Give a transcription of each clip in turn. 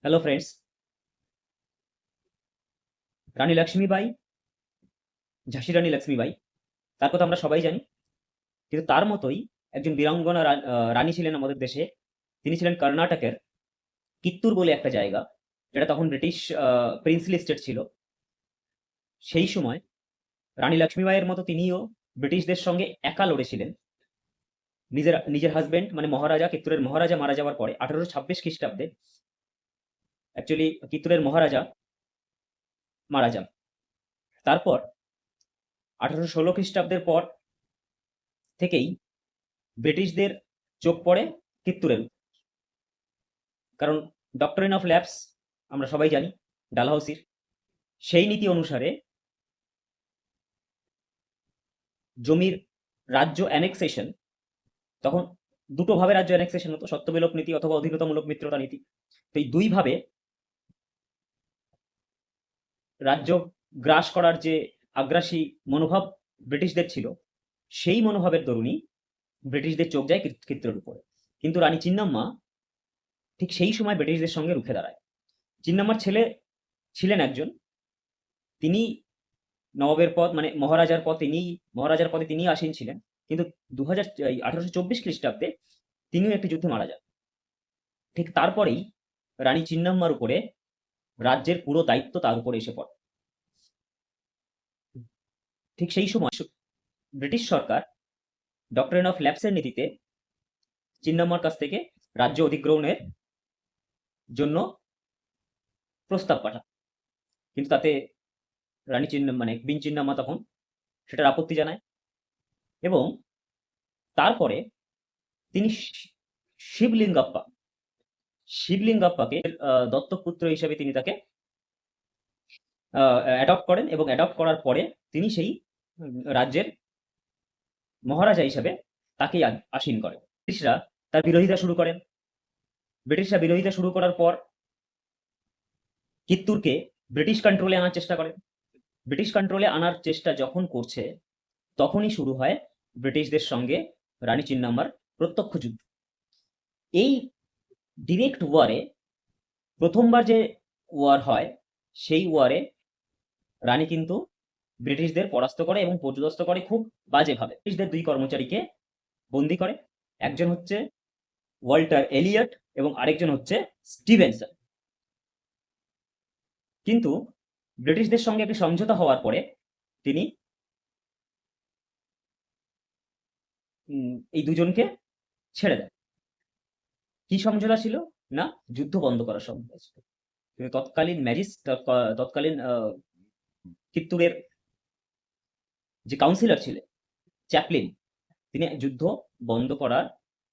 Hello friends. Rani Lakshmibai, ঝাঁসি রানী লক্ষ্মীবাই, তার কথা আমরা সবাই জানি। কিন্তু তার মতোই একজন বীরাঙ্গনা রানী ছিলেন আমাদের দেশে। তিনি ছিলেন কর্ণাটকের কিত্তুর বলে একটা জায়গা, যেটা তখন ব্রিটিশ প্রিন্সলি স্টেট ছিল। সেই সময় রানী লক্ষ্মীবাইয়ের মতো তিনিও ব্রিটিশদের সঙ্গে একা লড়েছিলেন। নিজের নিজের হাজবেন্ড মানে মহারাজা, কিত্তুরের মহারাজা মারা যাওয়ার পরে 1826 খ্রিস্টাব্দে অ্যাকচুয়ালি কিত্তুরের মহারাজা মারা যান। তারপর 1816 খ্রিস্টাব্দের পর থেকেই ব্রিটিশদের চোখ পড়ে কিত্তুরের, কারণ ডক্টরিন অফ ল্যাপস আমরা সবাই জানি ডালহাউসির। সেই নীতি অনুসারে জমির রাজ্য অ্যানেক্সেশন, তখন দুটো ভাবে রাজ্য অ্যানেক্সেশন হতো, সত্যবিলোপ নীতি অথবা অধীনতামূলক মিত্রতা নীতি। তো এই দুই ভাবে রাজ্য গ্রাস করার যে আগ্রাসী মনোভাব ব্রিটিশদের ছিল, সেই মনোভাবের দরুনই ব্রিটিশদের চোখ যায় কিত্তুরের উপরে। কিন্তু রানী চিন্নাম্মা ঠিক সেই সময় ব্রিটিশদের সঙ্গে রুখে দাঁড়ায়। চিন্নাম্মার ছেলে ছিলেন একজন, তিনি নবাবের পদ মানে মহারাজার পদে তিনিই আসীন ছিলেন। কিন্তু 1824 খ্রিস্টাব্দে তিনিও একটি যুদ্ধে মারা যান। ঠিক তারপরেই রানী চিন্নাম্মার উপরে রাজ্যের পুরো দায়িত্ব তার উপরে এসে পড়ে। ঠিক সেই সময় ব্রিটিশ সরকার ডক্টরিন অফ ল্যাপসের নীতিতে চিন্নাম্মার কাছ থেকে রাজ্য অধিগ্রহণের জন্য প্রস্তাব পাঠান। কিন্তু তাতে রানী কুইন চিন্নাম্মা তখন সেটার আপত্তি জানায়, এবং তারপরে তিনি শিবলিঙ্গাপ্পাকে দত্তক পুত্র হিসেবে তিনি তাকে অ্যাডপ্ট করেন, এবং অ্যাডপ্ট করার পরে তিনি সেই রাজ্যের মহারাজা হিসেবে তাকেই আসীন করেন। ব্রিটিশরা তার বিরোধিতা শুরু করেন। ব্রিটিশরা বিরোধিতা শুরু করার পর কিত্তুরকে ব্রিটিশ কন্ট্রোলে আনার চেষ্টা করেন। ব্রিটিশ কন্ট্রোলে আনার চেষ্টা যখন করছে, তখনই শুরু হয় ব্রিটিশদের সঙ্গে রানী চিন্নাম্মার প্রত্যক্ষ যুদ্ধ। এই ডিরেক্ট ওয়ারে প্রথমবার যে ওয়ার হয়, সেই ওয়ারে রানী কিন্তু ব্রিটিশদের পরাস্ত করে এবং পর্যুদস্ত করে খুব বাজেভাবে। ব্রিটিশদের দুই কর্মচারীকে বন্দি করে, একজন হচ্ছে ওয়াল্টার এলিয়ট এবং আরেকজন হচ্ছে স্টিভেনসন। কিন্তু ব্রিটিশদের সঙ্গে একটি সমঝোতা হওয়ার পরে তিনি এই দুজনকে ছেড়ে দেন। কি সমঝোতা ছিল? না, যুদ্ধ বন্ধ করার সমঝোতা ছিল। কিন্তু তৎকালীন কিত্তুরের যে কাউন্সিলর ছিলেন, চ্যাপলিন, তিনি যুদ্ধ বন্ধ করার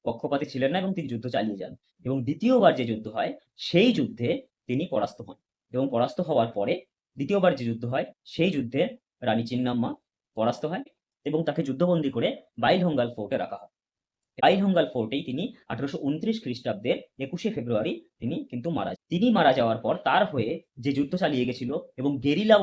পক্ষপাতী ছিলেন না এবং তিনি যুদ্ধ চালিয়ে যান। এবং দ্বিতীয়বার যে যুদ্ধ হয়, সেই যুদ্ধে তিনি পরাস্ত হন, এবং পরাস্ত হওয়ার পরে দ্বিতীয়বার যে যুদ্ধ হয়, সেই যুদ্ধে রানী চিন্নাম্মা পরাস্ত হয় এবং তাকে যুদ্ধবন্দী করে বাইলহোঙ্গাল ফোর্টে রাখা হয়। বাইলহোঙ্গাল ফোর্টেই তিনি 1829 খ্রিস্টাব্দের 21শে ফেব্রুয়ারি তিনি কিন্তু তিনি মারা যাওয়ার পর তার হয়ে যে যুদ্ধ চালিয়ে গেছিল এবং গেরিলা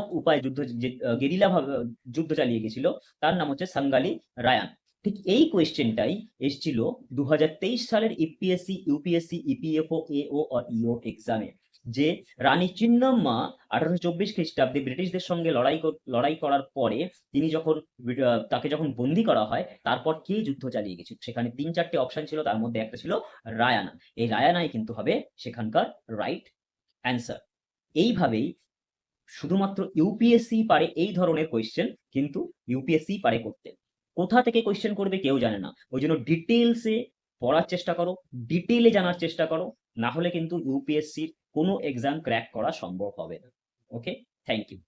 যুদ্ধ চালিয়ে গেছিল, তার নাম হচ্ছে সাঙ্গালি রায়ান। ঠিক এই কোয়েশ্চেনটাই এসেছিল 2023 সালের ইপিএসসি, ইউপিএসসি, ইপিএফও, এও আর ইও এক্সামে, যে রানী চিন্নাম্মা 1824 খ্রিস্টাব্দে ব্রিটিশদের সঙ্গে লড়াই করার পরে তিনি যখন তাকে যখন বন্দী করা হয়, তারপর কে যুদ্ধ চালিয়ে গেছিল। সেখানে 3-4টে অপশন ছিল, তার মধ্যে একটা ছিল রায়ানা। এই রায়ানাই কিন্তু হবে সেখানকার রাইট অ্যান্সার। এইভাবেই শুধুমাত্র ইউপিএসসি পারে এই ধরনের কোয়েশ্চেন, কিন্তু ইউপিএসসি পারে করতে। কোথা থেকে কোয়েশ্চেন করবে কেউ জানে না, ওই জন্য ডিটেলসে পড়ার চেষ্টা করো, ডিটেলে জানার চেষ্টা করো, না হলে কিন্তু ইউপিএসসির কোনো এক্সাম ক্র্যাক করা সম্ভব হবে না। ওকে, থ্যাংক ইউ।